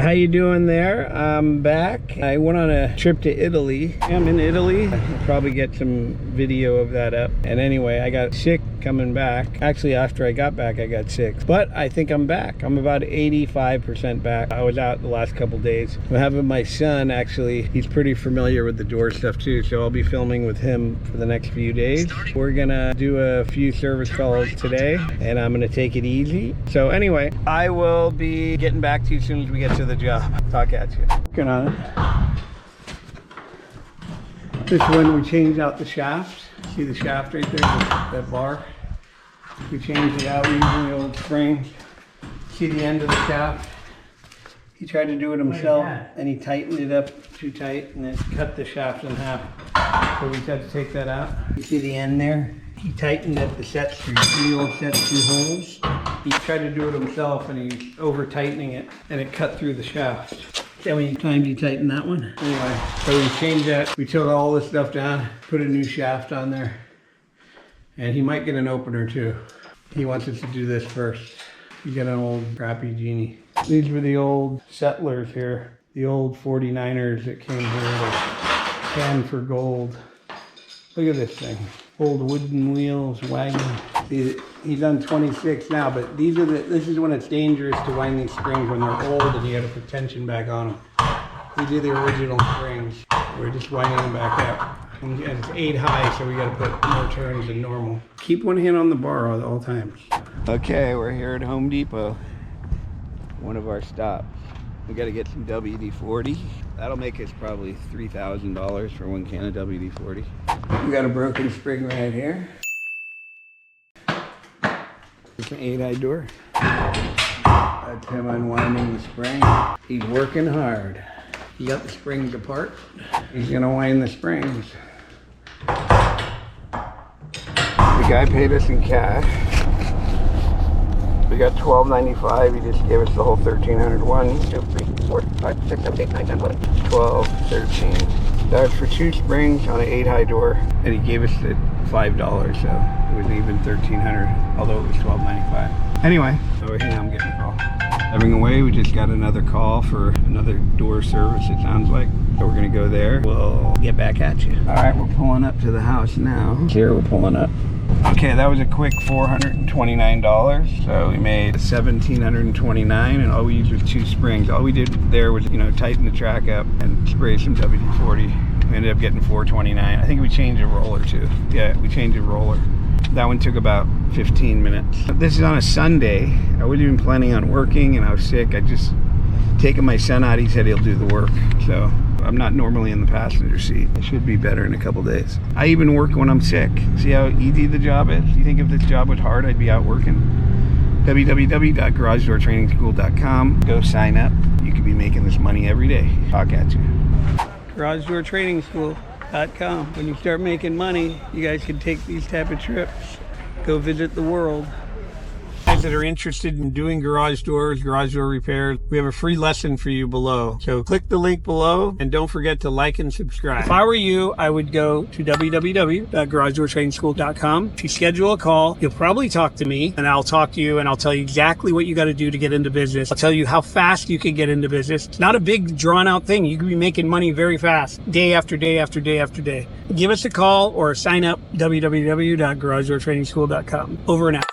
How you doing there? I'm back. I went on a trip to Italy. I'm in Italy. I'll probably get some video of that up. And anyway, I got sick coming back. Actually, after I got back, I got sick. But I think I'm back. I'm about 85% back. I was out the last couple days. I'm having my son, actually. He's pretty familiar with the door stuff too, so I'll be filming with him for the next few days. We're gonna do a few service calls today, and I'm gonna take it easy. So anyway, I will be getting back to you as soon as we get to the job. Talk at you. Working on it. This is when we change out the shafts. See the shaft right there, that bar? We changed it out using the old spring. See the end of the shaft? He tried to do it himself and he tightened it up too tight and it cut the shaft in half. So we had to take that out. You see the end there? He tightened at the set screw, the old set screw holes. He tried to do it himself and he's over tightening it and it cut through the shaft. How many times you tighten that one? Anyway, so we changed that. We took all this stuff down, put a new shaft on there. And he might get an opener too. He wants us to do this first. You get an old crappy Genie. These were the old settlers here. The old 49ers that came here to can for gold. Look at this thing. Old wooden wheels, wagon. See, he's on 26 now, but this is when it's dangerous to wind these springs when they're old and you gotta put tension back on them. These are the original springs. We're just winding them back up. And it's 8 high, so we gotta put more turns than normal. Keep one hand on the bar at all times. Okay, we're here at Home Depot. One of our stops. We gotta get some WD-40. That'll make us probably $3,000 for 1 can of WD-40. We got a broken spring right here. It's an 8-eye door. That's him unwinding the spring. He's working hard. He got the springs apart. He's gonna wind the springs. The guy paid us in cash. We got $12.95. He just gave us the whole 1,300. 1, 2, 3, 4, 5, 6, 7, 8, 9, 10, 11, 12, 13. That's for 2 springs on an 8-high door, and he gave us the $5, so it was even 1,300, although it was $12.95. Anyway, over here I'm getting a call. Driving away, we just got another call for another door service, it sounds like. So we're gonna go there. We'll get back at you. All right, we're pulling up to the house now. Here we're pulling up. Okay, that was a quick $429. So we made $1,729, and all we used was 2 springs. All we did there was, tighten the track up and spray some WD-40. We ended up getting $429. I think we changed a roller too. Yeah, we changed a roller. That one took about 15 minutes. This is on a Sunday. I wasn't even planning on working, and I was sick. I just taken my son out. He said he'll do the work. So I'm not normally in the passenger seat. It should be better in a couple days. I even work when I'm sick. See how easy the job is? You think if this job was hard, I'd be out working? www.garagedoortrainingschool.com. Go sign up. You could be making this money every day. Talk at you. garagedoortrainingschool.com. When you start making money, you guys can take these type of trips. Go visit the world. Guys that are interested in doing garage doors, garage door repairs, we have a free lesson for you below. So click the link below and don't forget to like and subscribe. If I were you, I would go to www.garagedoortrainingschool.com to schedule a call. You'll probably talk to me and I'll talk to you and I'll tell you exactly what you got to do to get into business. I'll tell you how fast you can get into business. It's not a big drawn out thing. You can be making money very fast, day after day after day after day. Give us a call or sign up, www.garagedoortrainingschool.com. Over and out.